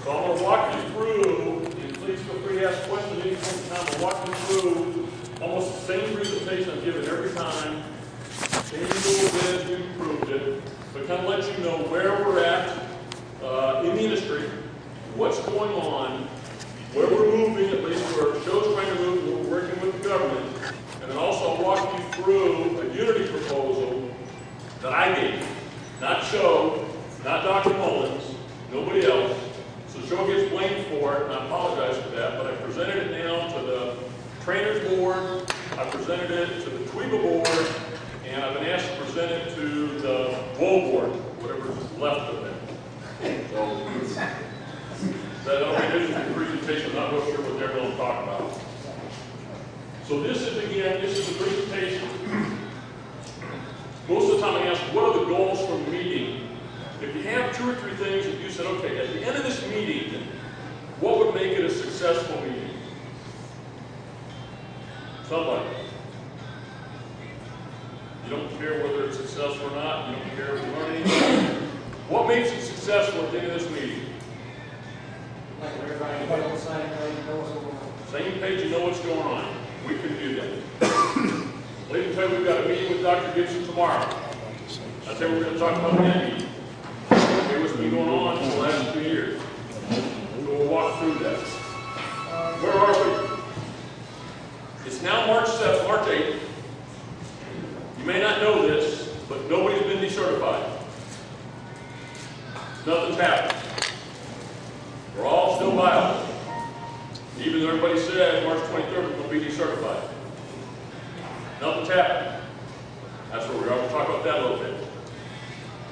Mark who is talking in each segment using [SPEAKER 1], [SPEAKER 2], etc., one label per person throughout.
[SPEAKER 1] So I'm going to walk you through, and please feel free to ask questions at any point in time. I'll walk you through almost the same presentation I've given every time. Same little bit, you improved it, but kind of let you know where we're at in the industry, what's going on, where we're moving, at least where Show's trying to move, and we're working with the government. And then also I'll walk you through a unity proposal that I gave. Not Show, not Dr. Mullins, nobody else. So Show gets blamed for it, and I apologize for that, but I presented it now to the trainers board, I presented it to the TWEBA board, and I've been asked to present it to the WHAA board, whatever's left of it. So that is the presentation, I'm not real sure what they're going to talk about. So this is, again, this is the presentation. Most of the time I ask, what are the goals from the meeting? If you have 2 or 3 things that you said, okay, at the end of this meeting, what would make it a successful meeting? Somebody. You don't care whether it's successful or not, you don't care if you learn anything. What makes it successful at the end of this meeting?
[SPEAKER 2] Like everybody on the same page, know what's going on.
[SPEAKER 1] Same page, you know what's going on. We can do that. Let me tell you, we've got a meeting with Dr. Gibson tomorrow. I tell you, we're going to talk about that meeting. Okay, what's been going on for the last 2 years. So we'll walk through that. Where are we? It's now March 7th, March 8th. You may not know this, but nobody's been decertified. Nothing's happened. We're all still viable. Even though everybody said March 23rd we're going to be decertified. Nothing's happened. That's where we are. We'll talk about that a little bit.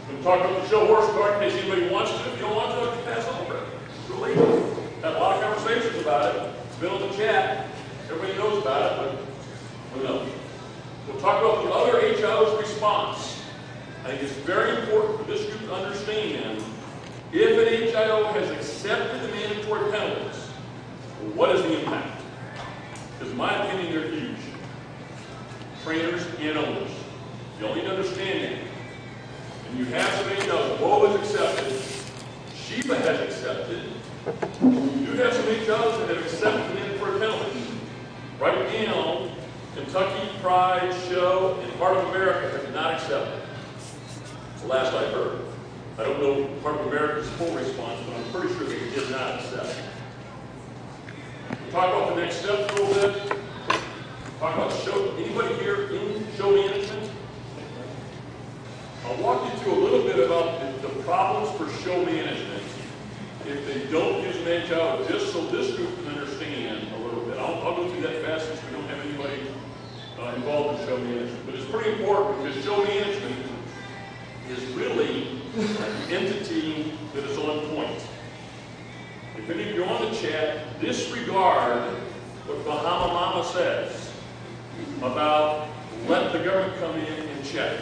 [SPEAKER 1] We'll talk about the show horse card in case anybody wants to. If you don't want to, you can pass over it. It's really easy. Had a lot of conversations about it. It's been on the chat. Everybody knows about it, but who knows? We'll talk about the other HIO's response. I think it's very important for this group to understand if an HIO has accepted the mandatory penalties, what is the impact? Because in my opinion, they're huge. Trainers and owners. You'll need to understand that. And you have some HIOs. WHAA has accepted. Sheba has accepted. You do have some HIOs that have accepted the mandatory penalties. Right now, Kentucky, Pride, Show, and Heart of America have not accepted. It's the last I heard. I don't know Heart of America's full response, but I'm pretty sure they did not accept. We'll talk about the next steps a little bit. Talk about show. Anybody here in show management? I'll walk you through a little bit about the problems for show management if they don't use an HIO, just so this group can understand a little bit. I'll go through that fast since we don't have anybody involved in show management. But it's pretty important because show management is really an entity that is on point. If any of you are on the chat, disregard what Bahama Mama says about let the government come in and check.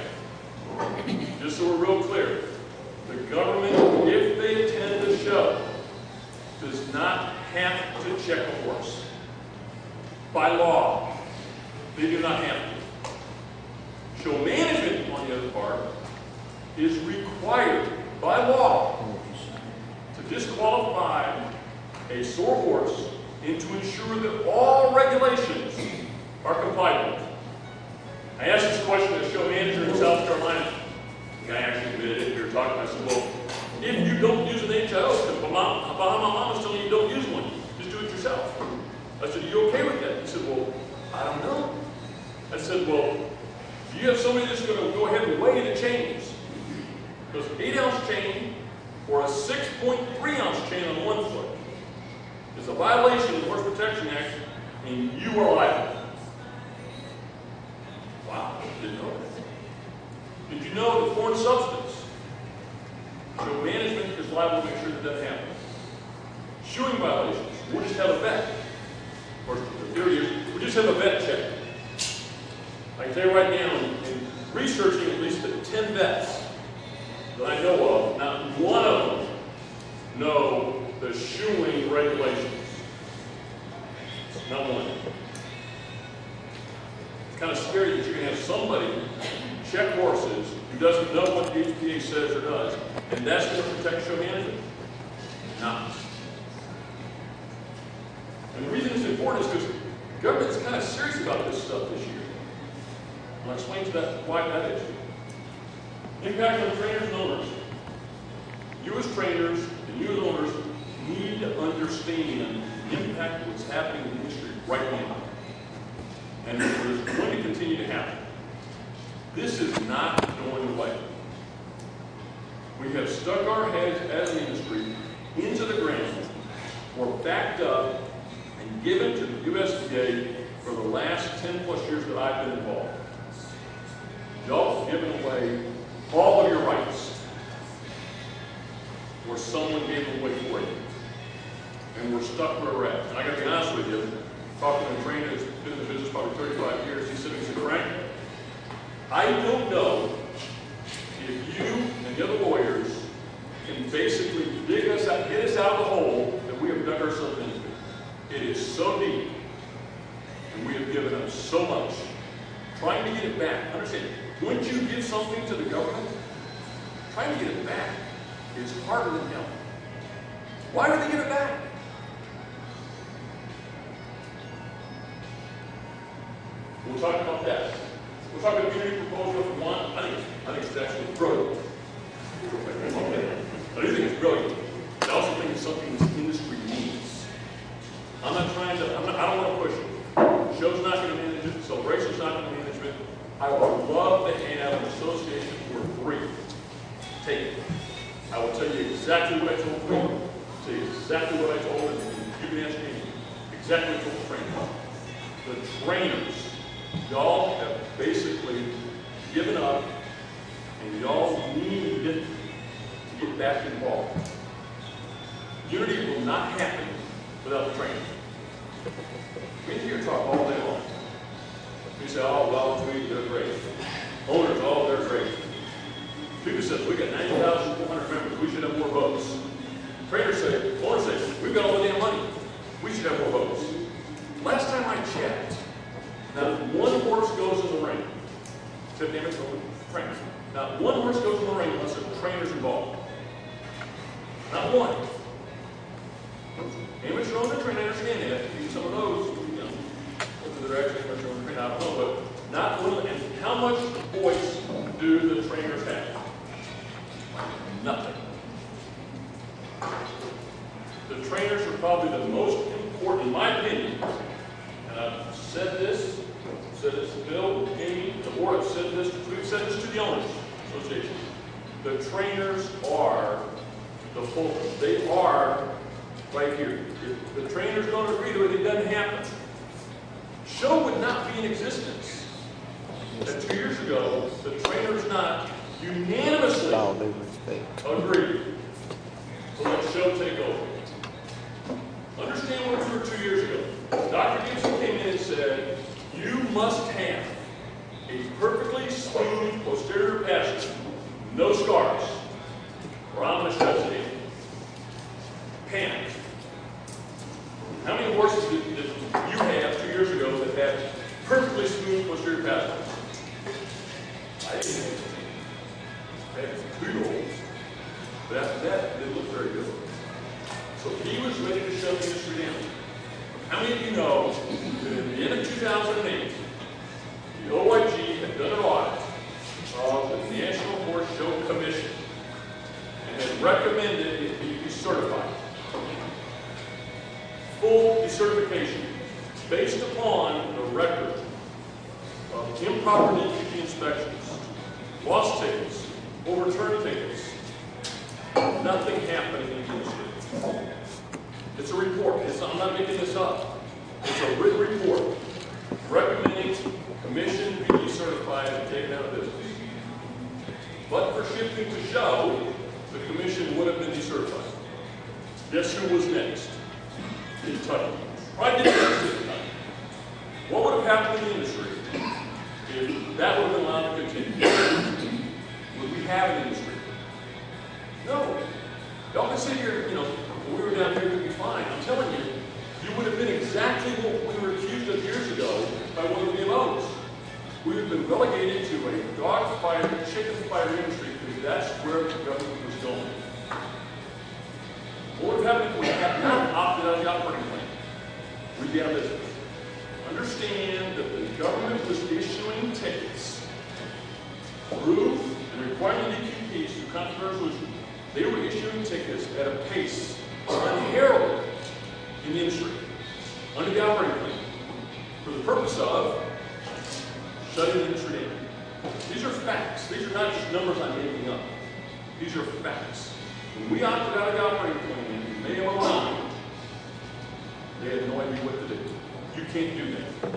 [SPEAKER 1] Just so we're real clear, the government, if they attend the show, does not have to check a horse. By law, they do not have to. Show management, on the other part, is required by law to disqualify a sore horse and to ensure that all regulations are complied with. I asked this question to a show manager in South Carolina. The guy actually admitted it. We were talking. I said, well, if you don't use an HIO, because Bahama Mama's telling you don't use one, just do it yourself. I said, are you okay with that? He said, well, I don't know. I said, well, do you have somebody that's going to go ahead and weigh the chains? Because an 8-ounce chain or a 6.3-ounce chain on one foot is a violation of the Horse Protection Act, and you are liable. Wow, didn't know that. Did you know that foreign substance, show management is liable to make sure that doesn't happen? Shoeing violations, we'll just have a vet. Of course, the theory is we'll just have a vet check. I can tell you right now, in researching at least 10 vets that I know of, not one of them know the shoeing regulations. Not one. It's kind of scary that you can have somebody check horses who doesn't know what the HPA says or does, and that's going to protect show management. Not. reason it's important is because the government's kind of serious about this stuff this year. And I'll explain to that why that is. Impact on trainers and owners. You as trainers and you as owners need to understand the impact of what's happening in the industry right now. And it's going to continue to happen. This is not going away. We have stuck our heads as an industry into the ground, or backed up and given to the USDA for the last 10 plus years that I've been involved. Y'all have given away all of your rights, or someone gave them away for you. And we're stuck where we're at. And I gotta be honest with you, talking to a trainer who's been in the business probably 35 years, he said, Frank, I don't know if you and the other lawyers can basically dig us out, get us out of the hole that we have dug ourselves into. It is so deep, and we have given up so much. Trying to get it back. Understand, once you give something to the government, trying to get it back is harder than hell. Why do they give it back? We'll talk about that. We'll talk about community proposal for one. I think it's actually brilliant. I do think it's brilliant. I also think it's something this industry needs. I don't want to push it. Show's not going to manage it. Celebration's not going to manage it. I would love to have an association for free. Take it. I will tell you exactly what I told them. Tell you exactly what I told them. You can ask me exactly what I told the trainers. The trainers, y'all have basically given up, and y'all need to get back involved. Unity will not happen without the training. We hear talk all day long. We say, oh, well, they're great. Owners, oh, they're great. People say, we got 90,400 members, we should have more votes. Trainers say, owners say, we've got all the damn money, we should have more votes. Last time I checked, not one horse goes in the ring, except the amateur trainers. Not one horse goes in the ring unless there's trainers involved. Not one. Amateur owner trainer, I understand they have to use some of those, whether they're actually amateur owner trainer, I don't know, but not one. And how much voice do the trainers have? Nothing. The trainers are probably the most important, in my opinion, and I've said this to Bill, Amy, the board, I've said this, we've said this to the owners association. The trainers are the focus. They are right here. If the trainers don't agree to it, it doesn't happen. Show would not be in existence. And 2 years ago, the trainers not unanimously agreed to let Show take over. Understand what we were 2 years ago. Dr. Gibson came in and said, you must have a perfectly smooth posterior passage, no scars, or I'm going to shut it in. Panic. How many horses did you have 2 years ago that had perfectly smooth posterior passages? I didn't have any. I had 2-year-olds. But after that, it didn't look very good. So he was ready to shut the industry down. How many of you know that at the end of 2008, the OIG had done an audit of the National Horse Show Commission and had recommended it be decertified? Full decertification based upon the record of improper DQP inspections, lost tickets, overturned tickets, nothing happening in the industry. It's a report. I'm not making this up. It's a written report recommending commission be decertified and taken out of business. But for shifting to Show, the commission would have been decertified. Guess who was next? Kentucky. Why didn't Kentucky? What would have happened in the industry if that would have been allowed to continue? Would we have an industry? No. Y'all can sit here, when we were down here, we'd be fine. I'm telling you, you would have been exactly what we were accused of years ago by one of the MOs. We would have been relegated to a dog fighter, chicken fighter industry because that's where the government was going. What would have happened if we had not opted out of the operating plan? we'd be out of business. Understand that the government was issuing tickets through and requiring the DQPs through controversial resolution. They were issuing tickets at a pace unheralded in the industry under the operating plan for the purpose of shutting the industry down. These are facts. These are not just numbers I'm making up. These are facts. When we opted out of the operating plan in May of 2009, they had no idea what to do. You can't do that.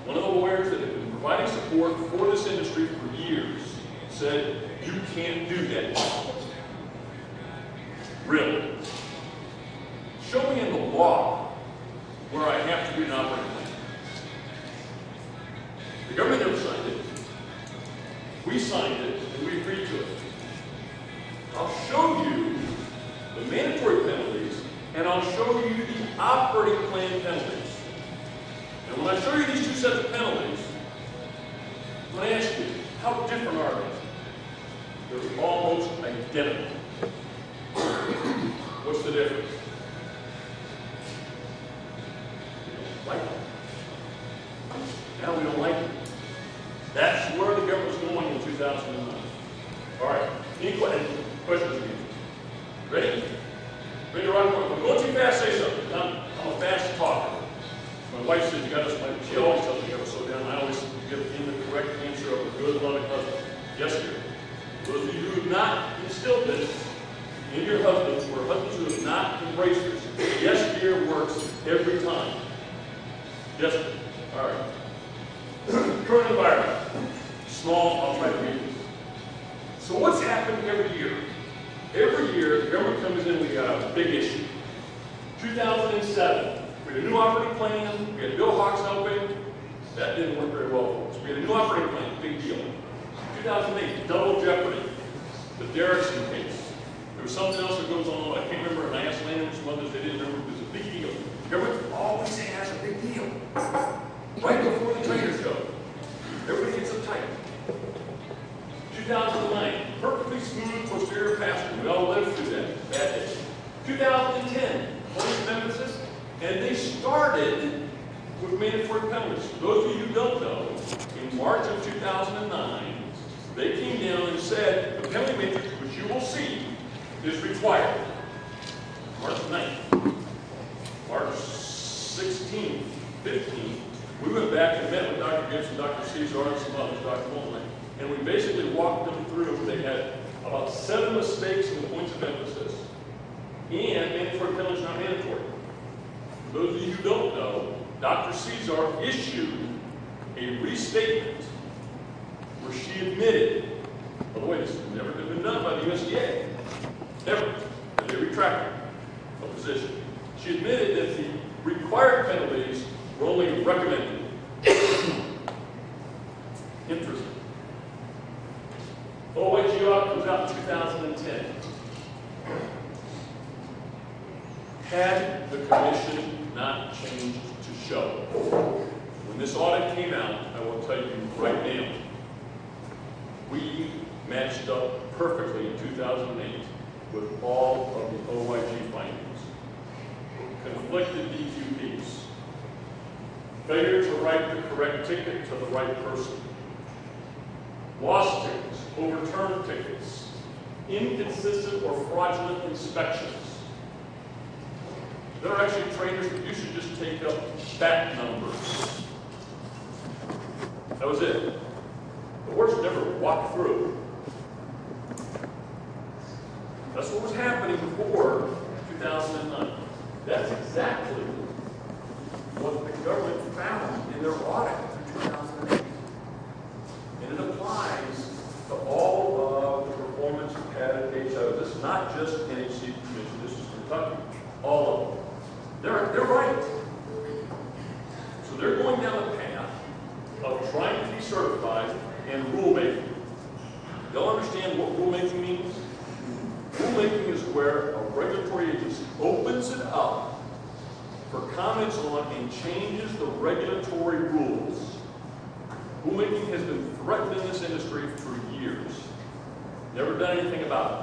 [SPEAKER 1] One of the lawyers that had been providing support for this industry for years said, you can't do that. Really? Show me in the law where I have to do an operating plan. The government never signed it. We signed it, and we agreed to it. I'll show you the mandatory penalties, and I'll show you the operating plan penalties. And when I show you these two sets of penalties, I'm going to ask you, how different are they? They're almost identical. What's the difference? We don't like it. Now we don't like it. That's where the government's going in 2009. All right. Any questions again? Ready? Ready to rock? If I'm going too fast, say something. I'm a fast talker. My wife says you got to. She always tells me you got to slow down. I always give in the correct answer of a good, loving husband. Yes, dear. Those of you who have not instilled this in your husbands, or husbands who have not embraced this, yes, dear works every time. Yes, dear. All right. Current environment. Small, I'll try to read it. So what's happened every year? Every year, the government comes in, we got a big issue. 2007, we had a new operating plan, we had Bill Hawks helping. That didn't work very well for us. We had a new operating plan, big deal. 2008, double jeopardy, the Derrickson case. There was something else that goes on, I can't remember, and I asked Landon and some others, they didn't remember, it was a big deal. The government always has a big deal. Right before the trainers go. Everybody gets uptight. 2009, perfectly smooth posterior passage. We all lived through that bad day. 2010, police of emphasis, and they started with mandatory penalties. For those of you who don't know, in March of 2009, they came down and said the penalty matrix, which you will see, is required. March 9th, March 16th, 15th, we went back and met with Dr. Gibson, Dr. Caesar, and some others, Dr. Mullen, and we basically walked them through. They had about 7 mistakes in the points of emphasis, and mandatory penalties not mandatory. For those of you who don't know, Dr. Caesar issued a restatement where she admitted, by the way, this has never been done by the USDA, never, and they retracted a position. She admitted that the required penalties were only recommended. Interesting. OIG audit comes out in 2010. Had the commission not changed to show, when this audit came out, I will tell you right now, we matched up perfectly in 2008 with all of the OIG findings. Conflicted DQPs. Failure to write the correct ticket to the right person. Lost tickets, overturned tickets, inconsistent or fraudulent inspections. There are actually trainers that you should just take up back numbers. That was it. The horse never walked through. That's what was happening before 2009. That's exactly what the government found in their audit for 2008. And it applies to all of the performance padded HO. This is not just NHC Commission, this is Kentucky. All of them. They're right. So they're going down the path of trying to be certified and rulemaking. Y'all understand what rulemaking means? Rulemaking is where a regulatory agency opens it up for comments on and changes the regulatory rules. Rulemaking has been threatened in this industry for years. Never done anything about it.